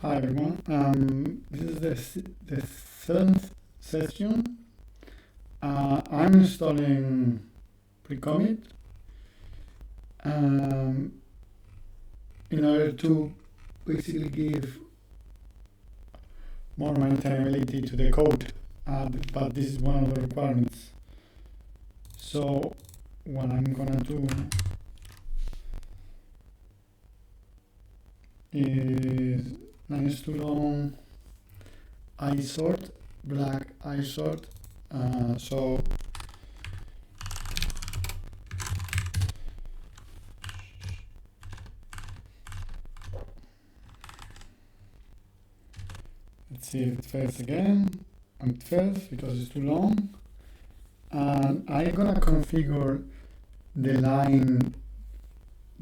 Hi everyone. This is the seventh session. I'm installing pre-commit um, in order to basically give more maintainability to the code, but this is one of the requirements. So what I'm gonna do is nice to long isort, black isort. So let's see if it fails again. And it fails because it's too long. And I'm gonna configure the line.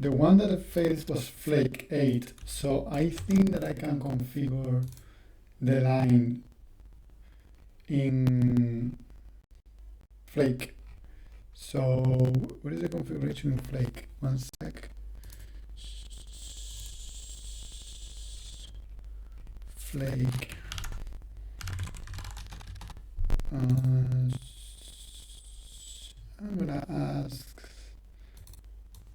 The one that fails was flake 8. So I think that I can configure the line in flake. So what is the configuration of flake? One sec. Flake. I'm gonna ask.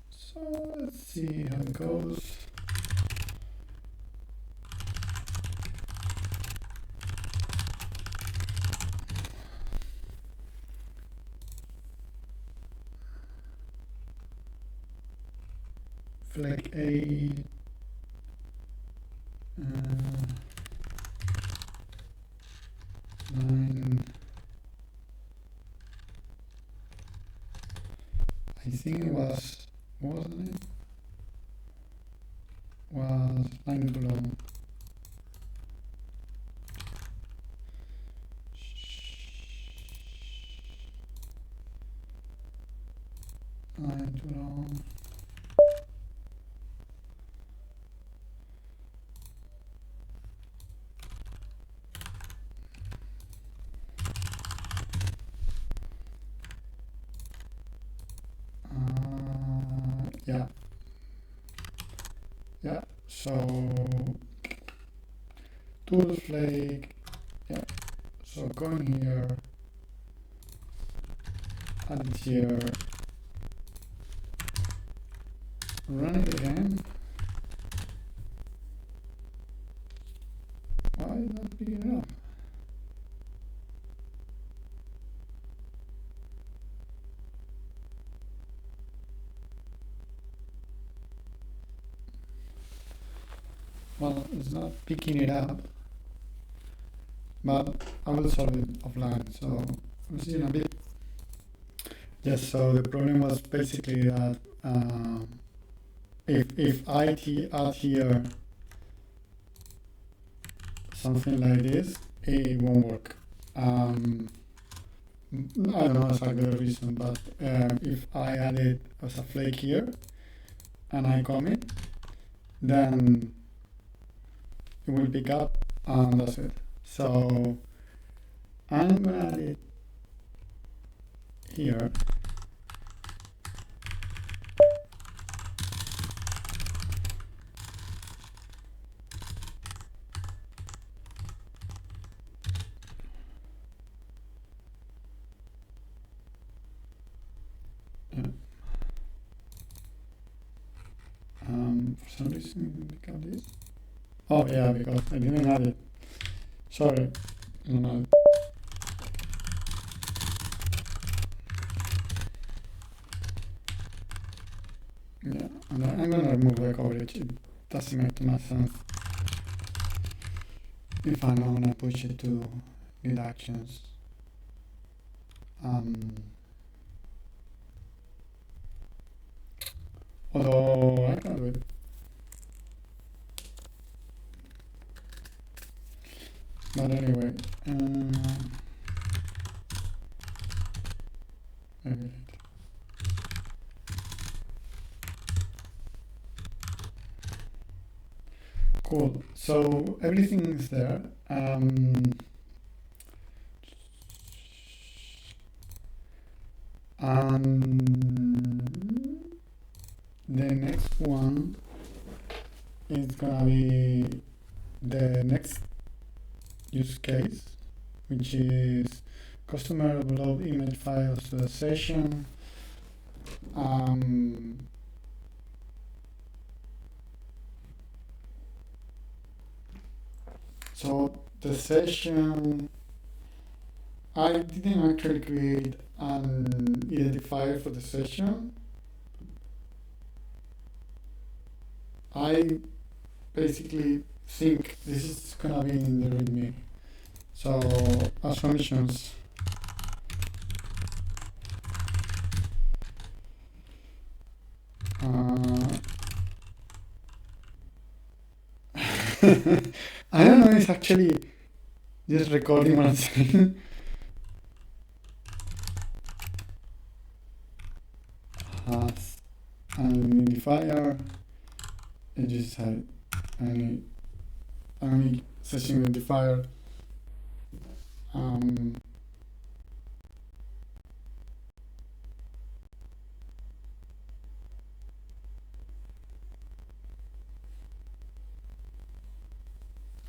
So let's see how it goes. Flake 8. Line. I think it was, wasn't it? Was line too long. Line too long. Yeah. Yeah. So tools flake. Yeah. So going here. Add it here. Run it again. Why is not big enough? Well, it's not picking it up, but I will solve it offline. So we'll see in a bit. Yes. So the problem was basically that if I add here something like this, it won't work. I don't know exactly the reason, but if I add it as a flake here and I commit, then it will pick up and that's it. So I'm gonna add it here. Yeah. For some reason it pick up this. Oh yeah, because I didn't add it. Sorry. No. Yeah, and I'm gonna remove the coverage. It doesn't make too much sense if I'm gonna push it to need actions. Although I can do it. But anyway, maybe. Cool. So everything is there. The next one is gonna be the next use case, which is customer upload image files to the session. So the session, I didn't actually create an identifier for the session. I basically think this is gonna be in the README. So assumptions. I don't know, it's actually just recording what I'm saying. Has an identifier, it just had any session identifier.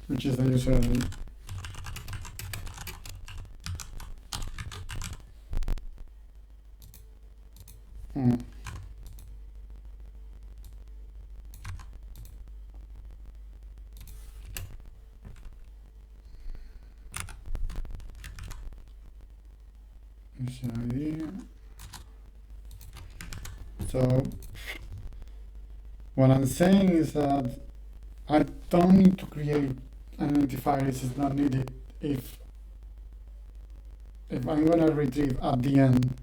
Which is the user ID. User ID. So what I'm saying is that I don't need to create an identifier. This is not needed if I'm gonna retrieve at the end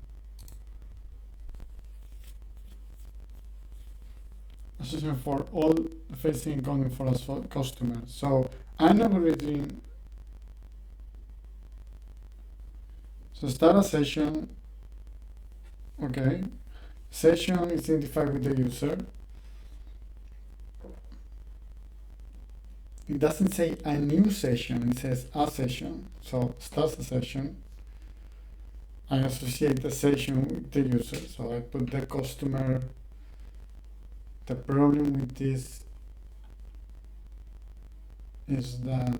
a session for all facing incoming for us for customers. So I'm not retrieving. So start a session. Okay, session is identified with the user. It doesn't say a new session, it says a session. So starts a session. I associate the session with the user. So I put the customer. The problem with this is that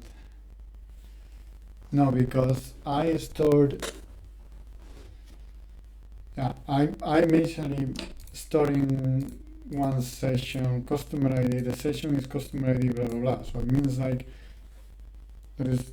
no, because I stored. Yeah, I'm initially storing one session customer ID. The session is customer ID blah blah blah. So it means like there is.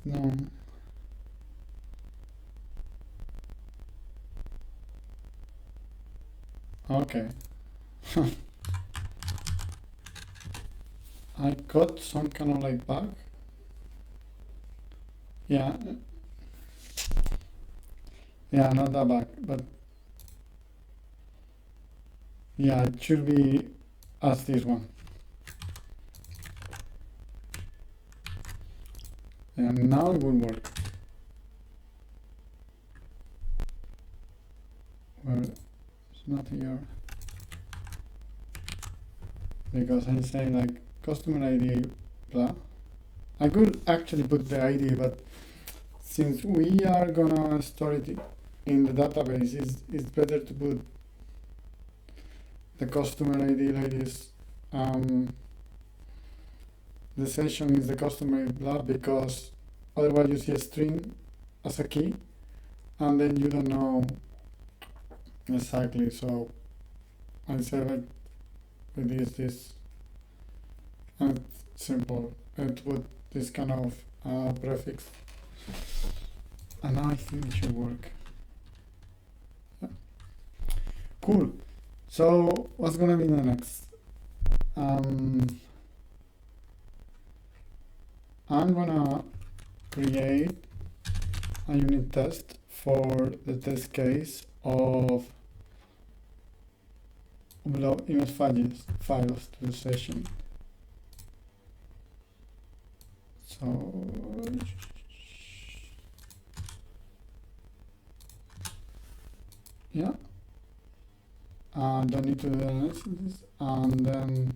No. Okay. I got some kind of like bug. Yeah. Yeah, not that bug, but yeah, it should be as this one. And now it will work. Well, it's not here. Because I'm saying like customer ID blah. I could actually put the ID, but since we are gonna store it in the database, it's better to put the customer ID like this. The session is the customer ID blah, because otherwise you see a string as a key and then you don't know exactly. So I say like this and it's simple, and put this kind of prefix, and now I think it should work. Yeah. Cool. So what's gonna be the next? I'm gonna create a unit test for the test case of upload image files to the session. So yeah, don't need to do the analysis, and then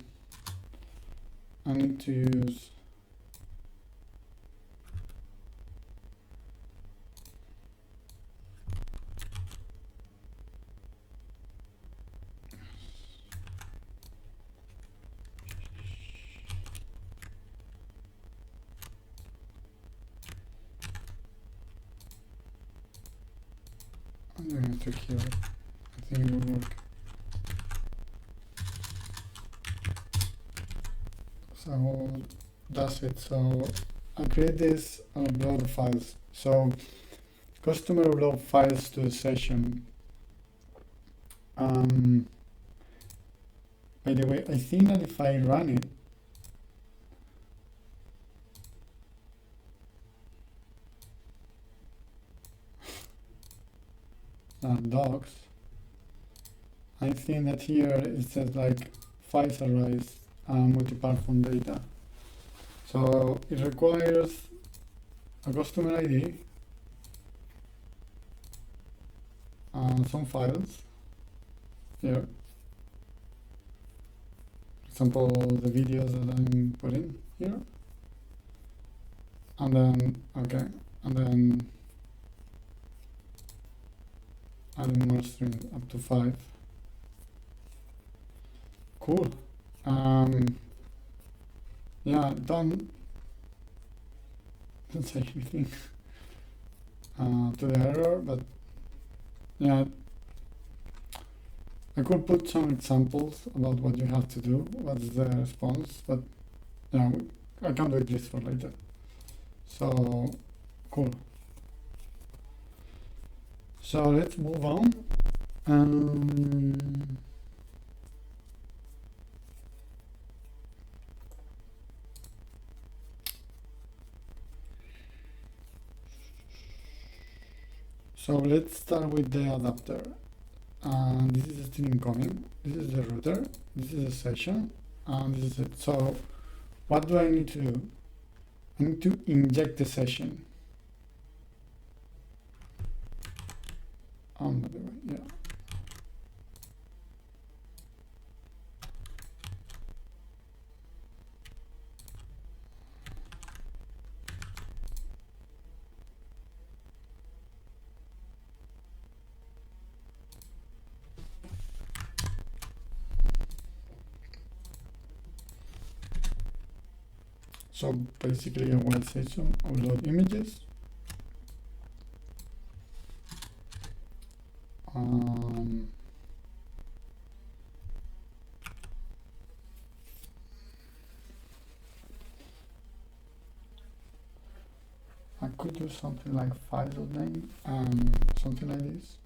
I need to use I'm doing a trick here. I think it will work. So that's it. So I create this and upload the files. So customer upload files to the session. By the way, I think that if I run it, docs, I think that here it says like files arise multi-platform data. So it requires a customer ID and some files here. For example, the videos that I'm putting here. And then, okay, and then adding more strings up to 5. Cool. Yeah, don't say anything to the error, but yeah, I could put some examples about what you have to do, what's the response, but yeah, I can do it this for later. So cool. So let's move on. So let's start with the adapter. This is still incoming. This is the router. This is the session. And this is it. So what do I need to do? I need to inject the session. By the way, yeah. So basically a web session, upload images. I could do something like file name, something like this.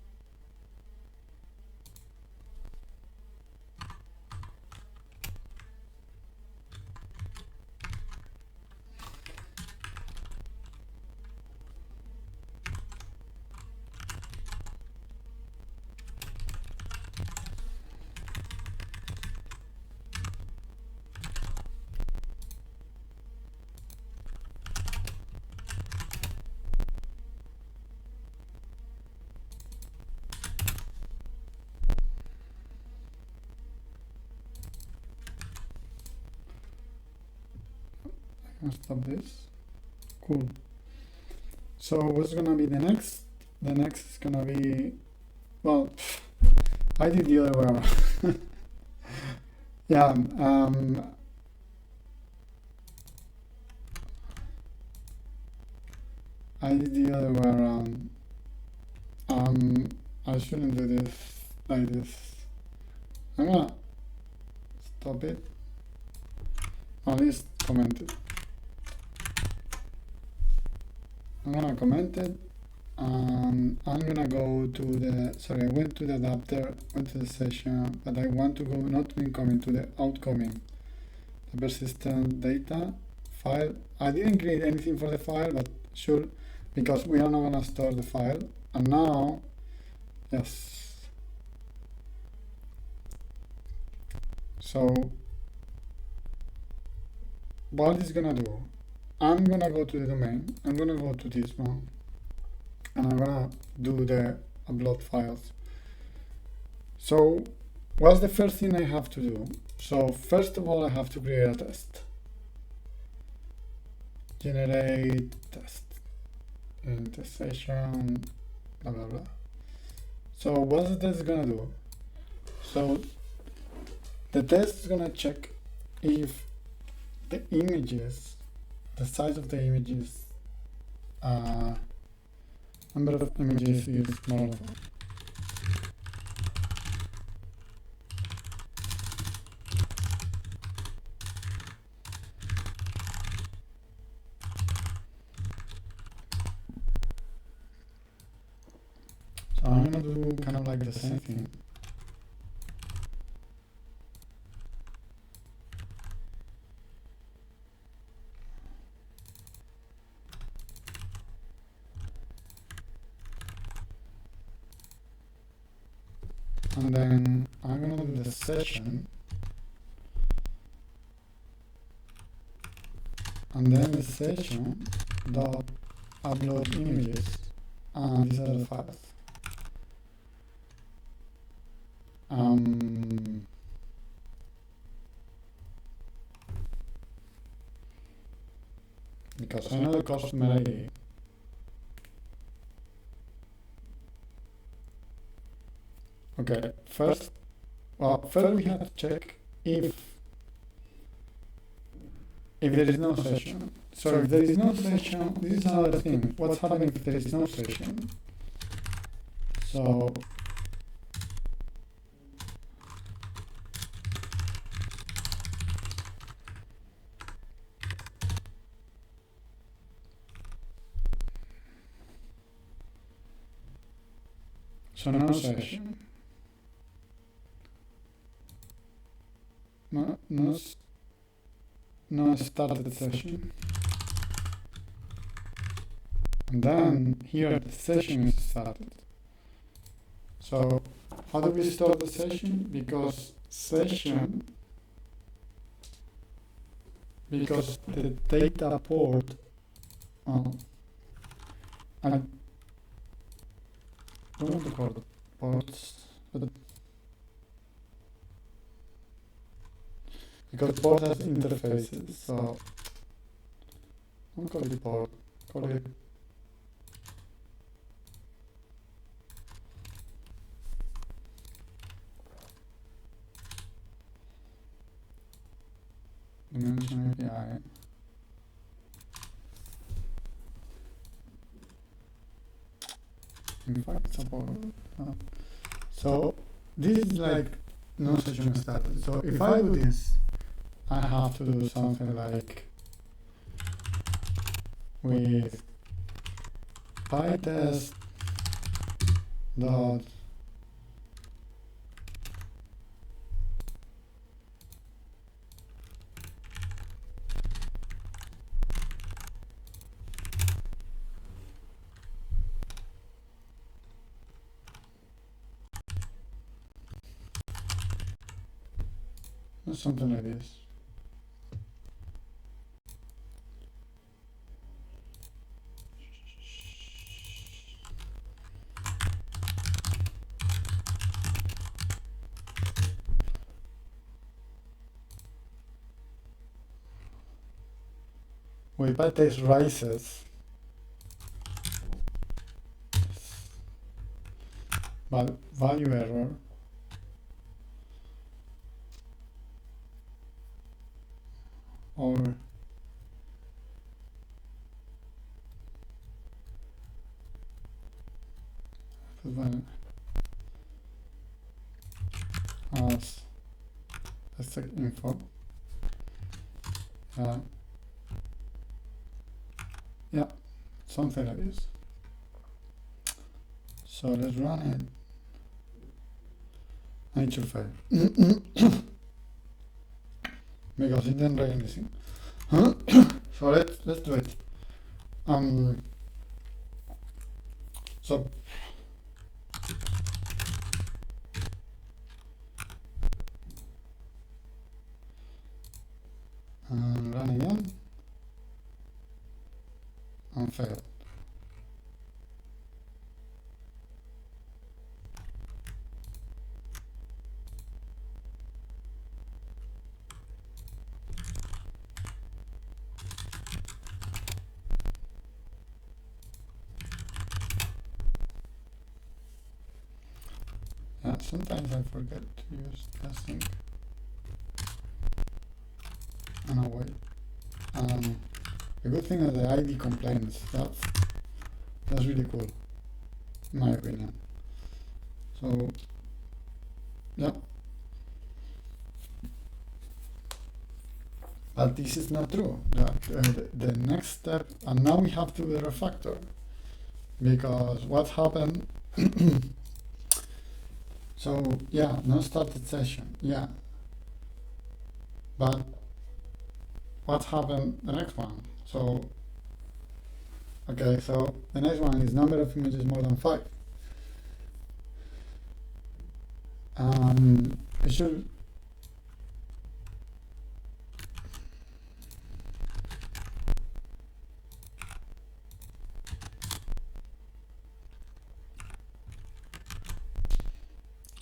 Stop this. Cool. So what's gonna be the next? The next is gonna be, well, I did the other way around. Yeah, I did the other way around. I shouldn't do this like this. I'm gonna stop it. At least comment it. I'm gonna comment it, and I'm gonna go to the, sorry, I went to the adapter, went to the session, but I want to go not to incoming, to the outgoing, the persistent data file. I didn't create anything for the file, but sure, because we are not gonna store the file. And now, yes. So what it's gonna do, I'm gonna go to the domain, I'm gonna go to this one, and I'm gonna do the upload files. So what's the first thing I have to do? So first of all, I have to create a test. Generate test in test session, blah blah blah. So what's the test gonna do? So the test is gonna check if the images, the size of the images, number of images is smaller. So I'm gonna do kind of like the same thing. And then I'm gonna do the session, and then the session dot upload images, and these are the files. Because I know the customer ID. Okay, first we have to check if there is no session. So if there is no session, this is another thing. What's happening if there is no session? So no session. No started session. And then here the session is started. So how do we start the session? Because the data port, I don't want to call it ports, but because port has interfaces, so don't call it port, call it dimension API. In fact, support. So this is like no session started. So if I do this, I have to do something like with pytest dot something like this. With pytest rises, but value error, or as let's check info. Yeah, something like this. So let's run it. And it should fail. Because it didn't write anything. So let's do it. So run again and fail. sometimes I forget to use async. Oh, no, wait. The good thing is the ID complaints. That's really cool, in my opinion. So, yeah. But this is not true. The next step, and now we have to do the refactor, because what happened? So yeah, no started session. Yeah, but what happened the next one? So okay, so the next one is number of images more than 5. It should.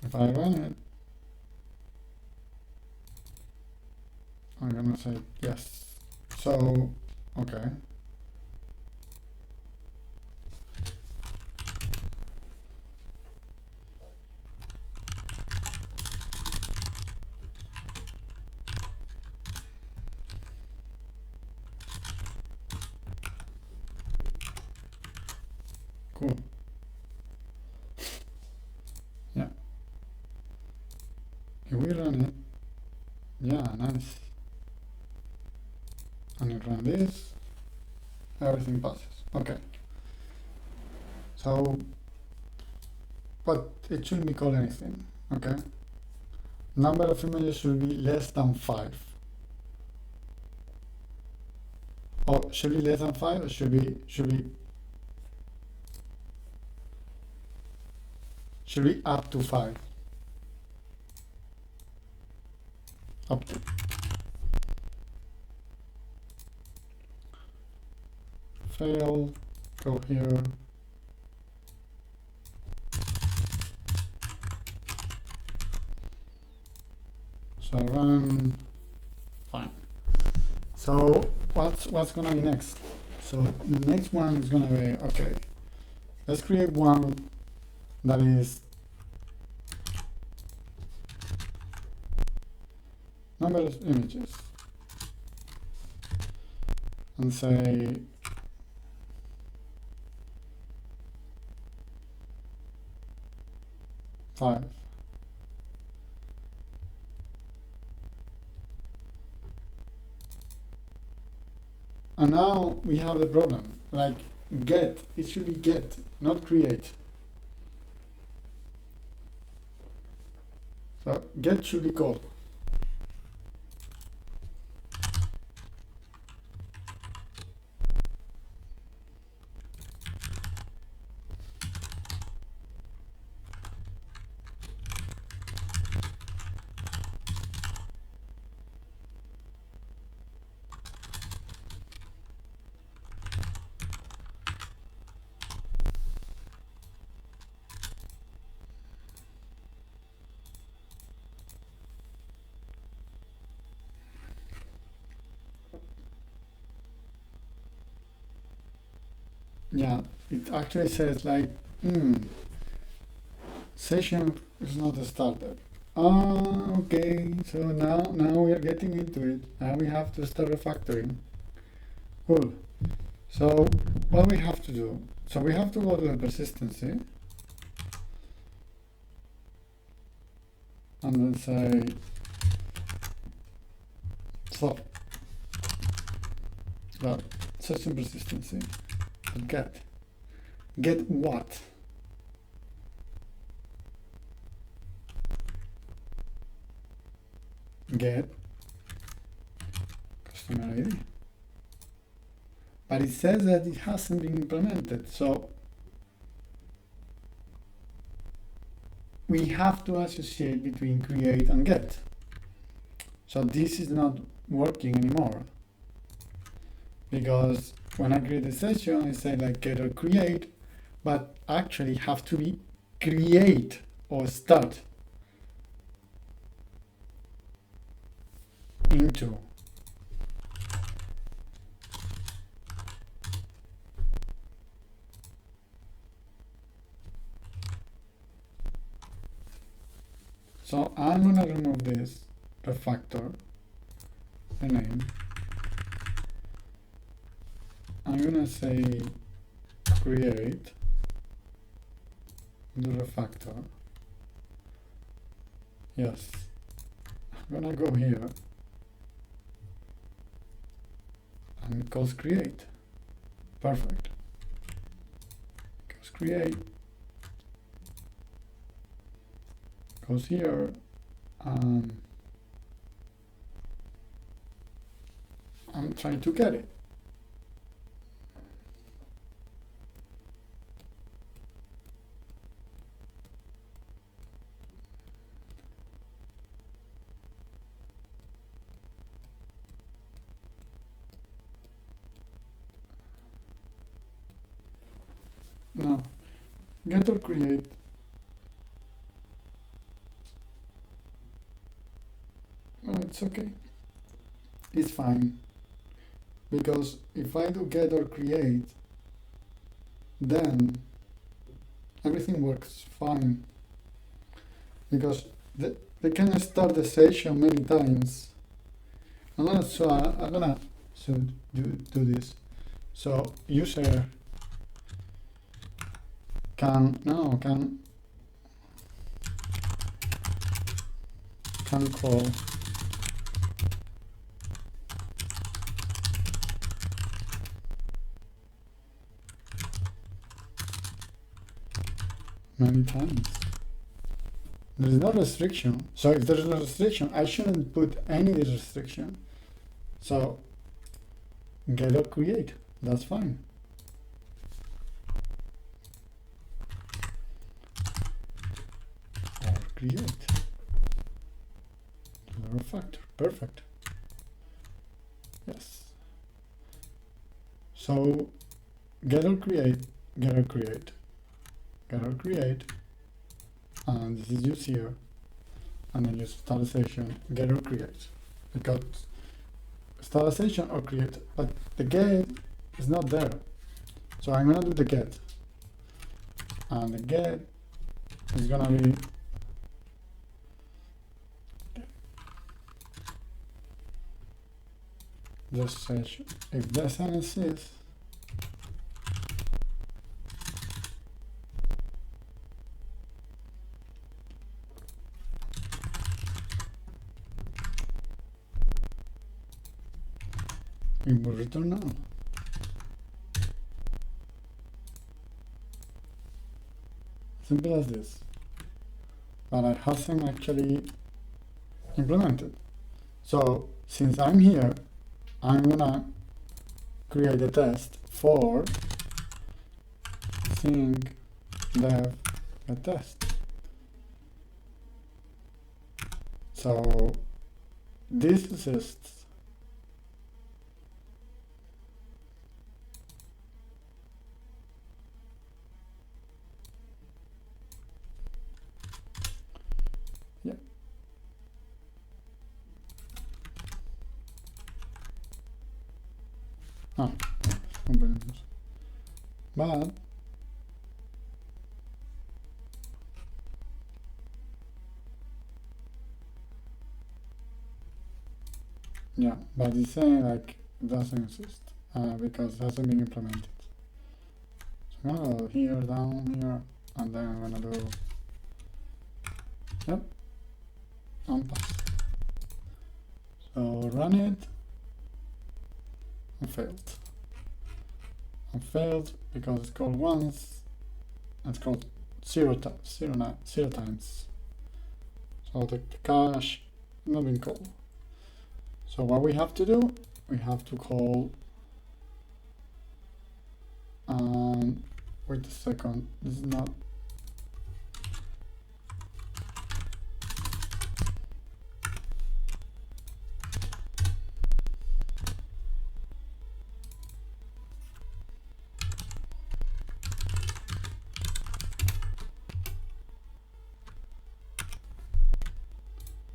If I run it, I'm gonna say yes. So, okay. Cool. Yeah. If we run it, yeah, nice. And you run this, everything passes. Okay. So, but it shouldn't be called anything. Okay. Number of images should be less than 5. Or should be less than 5, or should be up to 5? Up to. Fail, go here. So run, fine. So what's gonna be next? So the next one is gonna be, okay, let's create one that is number of images and say five. And now we have the problem, like get, it should be get, not create. So get should be called. Yeah, it actually says like, session is not started. Okay, so now we are getting into it. Now we have to start refactoring. Cool. So what we have to do? So we have to go to the persistency and then say stop. Well, session persistency. Get what? Get customer ID. But it says that it hasn't been implemented, so we have to associate between create and get. So this is not working anymore, because when I create a session, I say like get or create, but actually have to be create or start into. I'm gonna remove this refactor, the name. I'm gonna say create the refactor. Yes. I'm gonna go here and it calls create. Perfect. Goes create. Goes here. I'm trying to get it. No, get or create. No, it's okay. It's fine. Because if I do get or create, then everything works fine. Because they can start the session many times. I'm gonna do this. So user can call many times. There is no restriction. So if there is no restriction, I shouldn't put any restriction. So get or create, that's fine. Or create. Refactor, perfect. Yes. So get or create, get or create, get or create, and this is used here, and then you start a session, get or create. Because start a session or create, but the get is not there. So I'm gonna do the get, and the get is gonna be the session. If the sentence is it will return now. Simple as this. But I hasn't actually implemented. So since I'm here, I'm gonna create a test for sing dev a test. So this exists. Yeah. Oh, but yeah, but it's saying like it doesn't exist because it hasn't been implemented. So I'm gonna go here, down here, and then I'm gonna do yep, unpass. So run it and failed. And failed because it's called once, and it's called zero times. So the cache not been called. So what we have to do, we have to call, wait a second, this is not,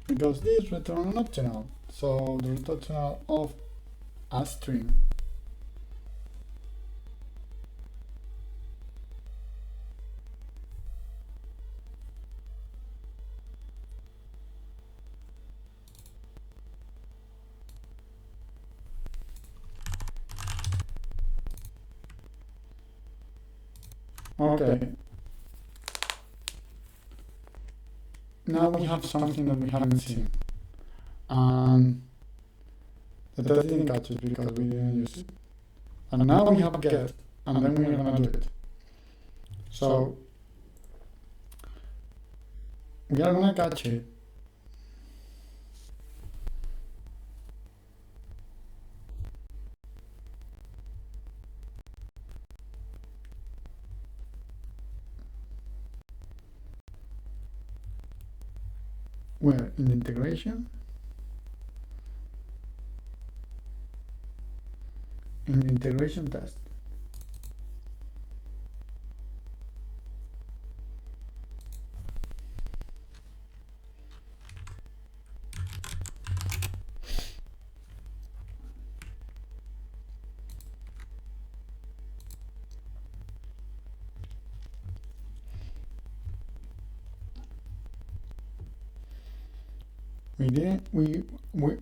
because this return an optional, so the return of a string. Okay, now we have something that we haven't seen, and the test didn't catch it because we didn't use it. And now we have get, and then we're gonna do it. So we are gonna catch it. Where? In the integration? In the integration test.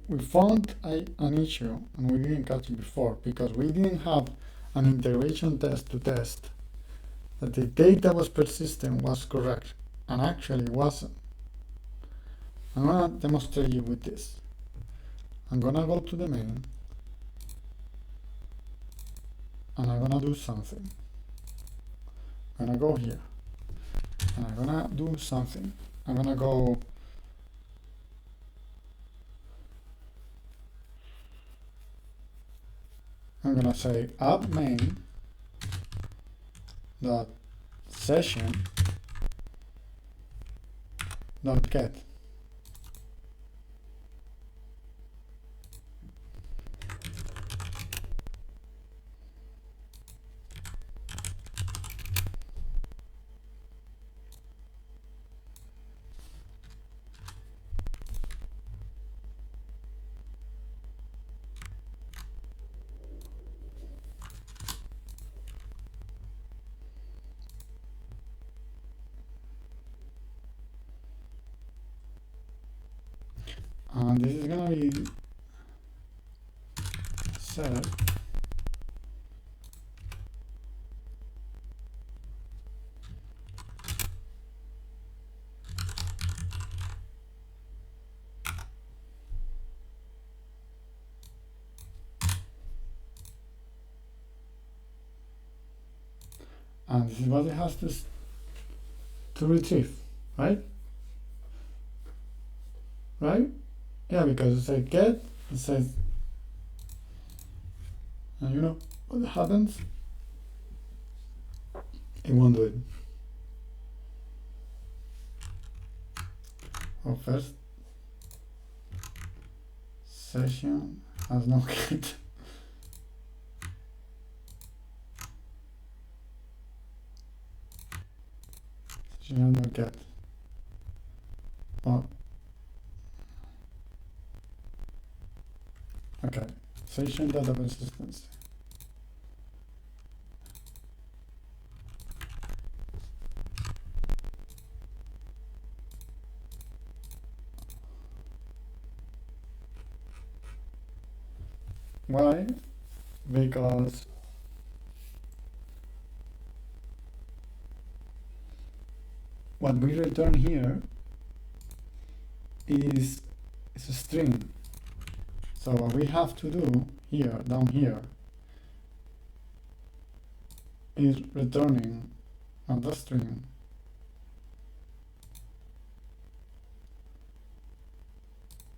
We found an issue and we didn't catch it before because we didn't have an integration test to test that the data was persistent was correct, and actually it wasn't. I'm gonna demonstrate you with this. I'm gonna go to the main and I'm gonna do something. I'm gonna go here and I'm gonna do something. I'm gonna go I'm gonna say add main dot session dot get. And this is gonna be set and this is what it has to retrieve, right? Right? Yeah, because it says get, it says, and you know what happens? It won't do it. Oh, first session has no get. Session has no get. Oh. Okay, session data persistence. Why? Because what we return here is a string. So what we have to do here, down here, is returning not the string,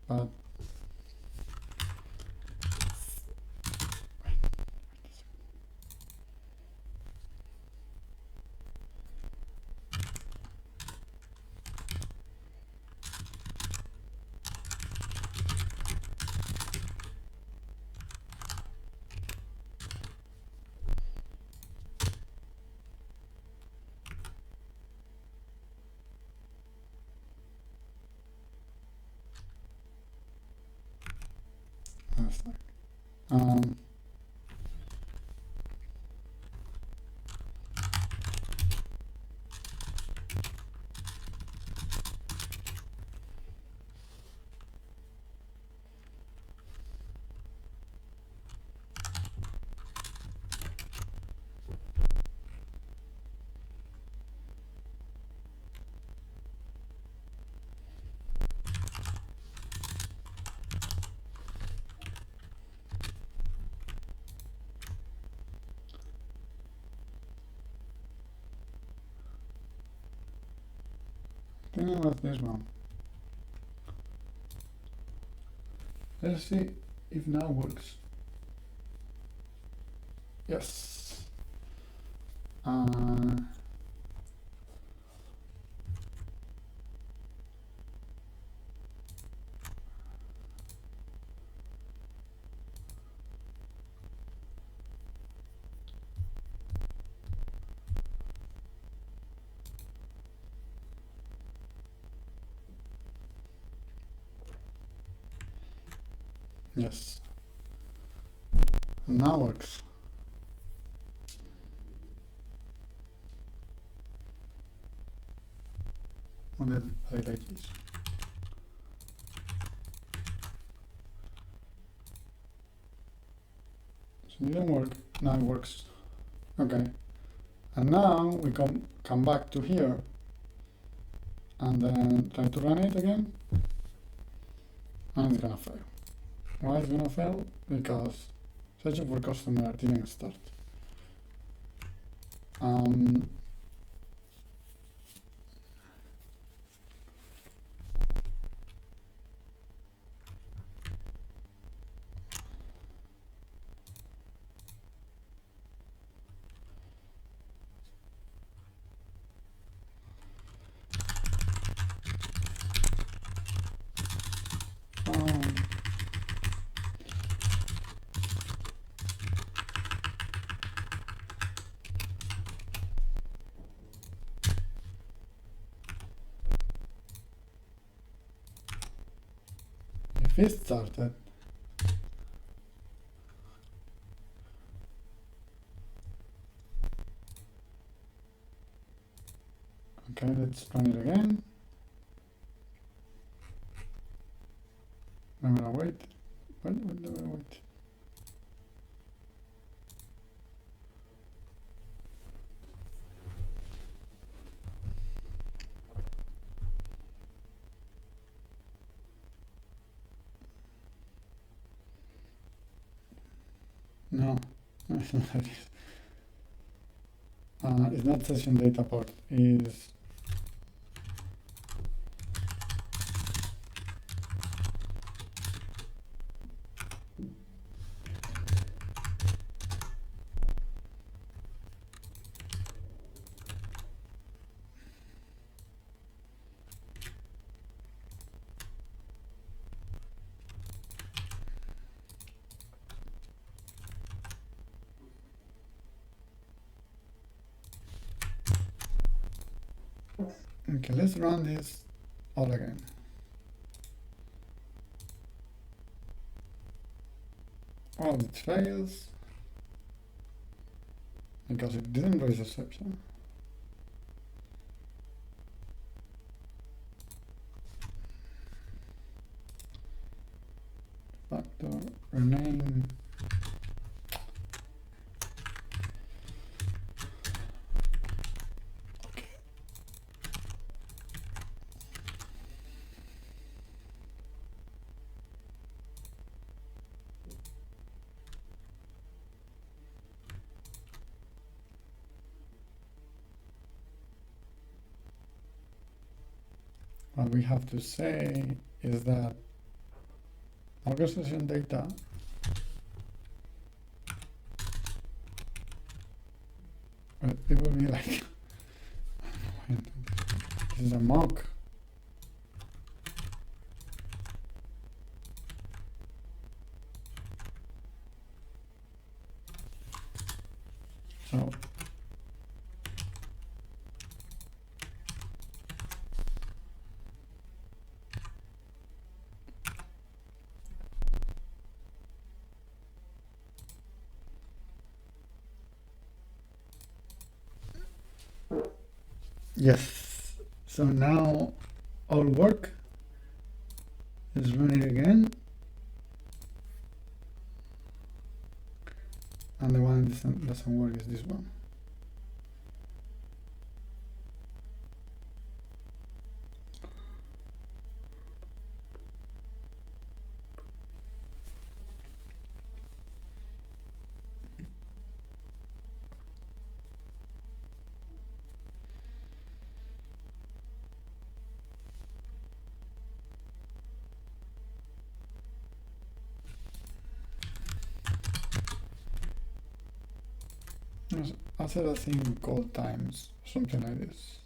but um, think it was this one. Let's see if now works. Yes. Yes. Now works. On the pages. So it didn't work. Now it works. Okay. And now we come back to here and then try to run it again. And it's gonna fail. Why it's gonna fail? Because session for customer didn't start. If it started, okay, let's run it again. I'm gonna wait. Wait. No, it's not like this. It's not session data port. Is okay. Let's run this all again. All it fails because it didn't raise exception. Factor rename. What we have to say is that organization data it will be like this is a mock. So yes, so now all work. Let's run it again. And the one that doesn't work is this one. I said a thing called times, something like this.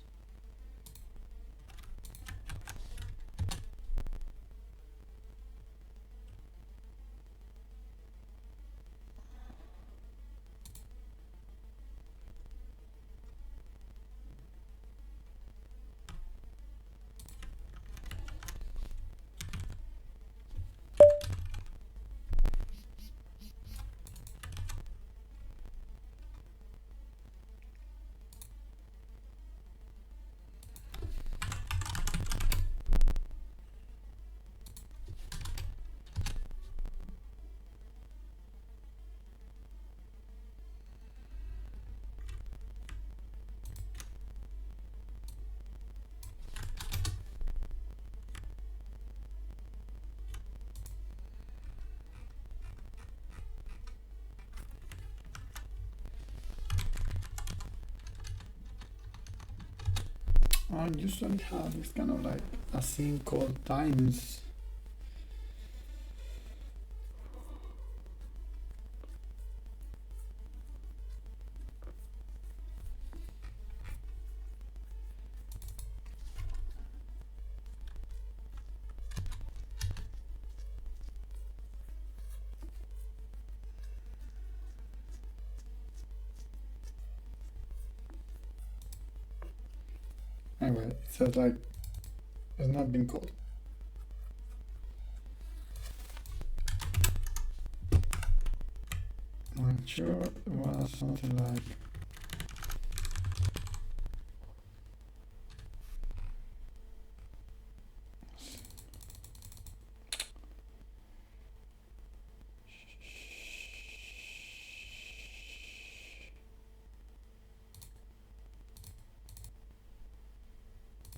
I usually have this kind of like a thing called times. Anyway, it says like it's not been called. I'm sure it was something like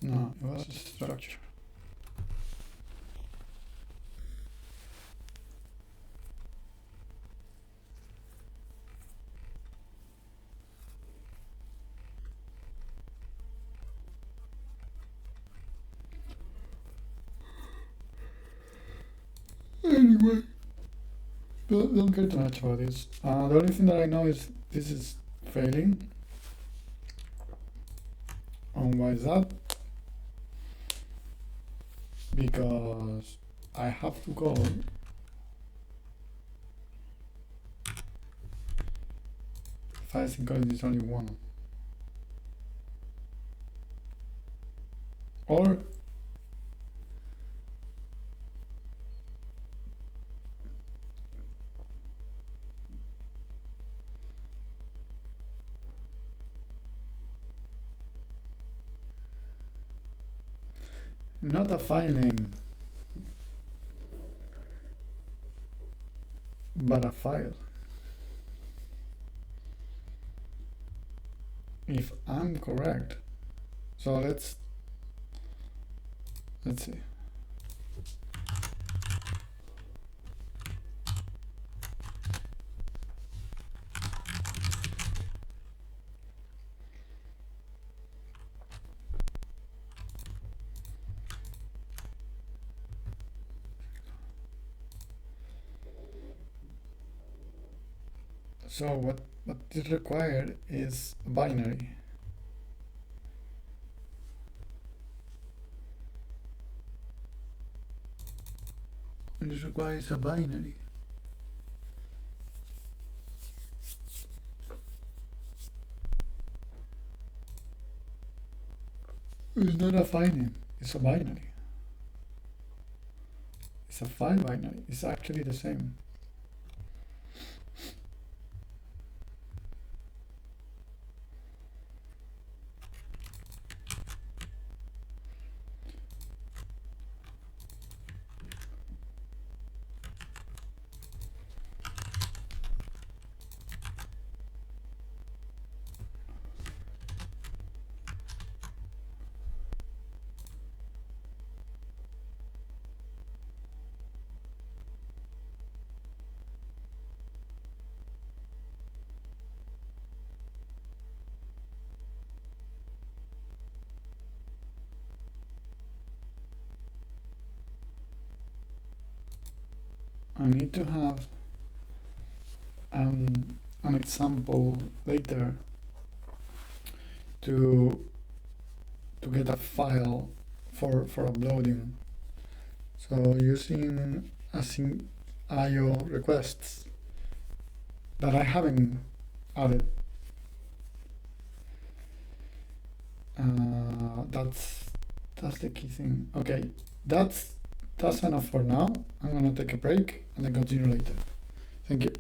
no, it was a structure. Anyway, don't care too much about this. The only thing that I know is this is failing. And why is that? Because I have to call file synchronous is only one. Or not a file name, but a file. If I'm correct, so let's see. So what is required is binary. It requires a binary. It's not a file name, it's a binary. It's a file binary. It's actually the same. I need to have an example later to get a file for uploading. So using async IO requests that I haven't added. That's the key thing. Okay, that's enough for now. I'm gonna take a break and then continue later. Thank you.